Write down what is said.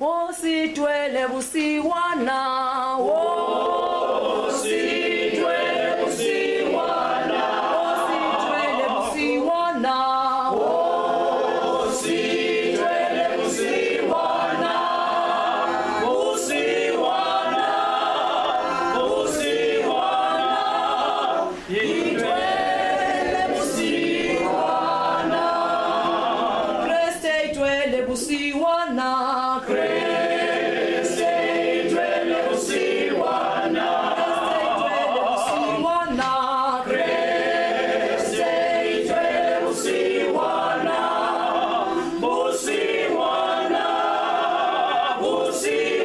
Ositwele busiwana, ositwele busiwana, ositwele busiwana, ositwele busiwana, busiwana, busiwana, itwele busiwana, Kriste itwele busiwana, Kriste itwele busiwana, Kriste itwele busiwana, busiwana, busiwana.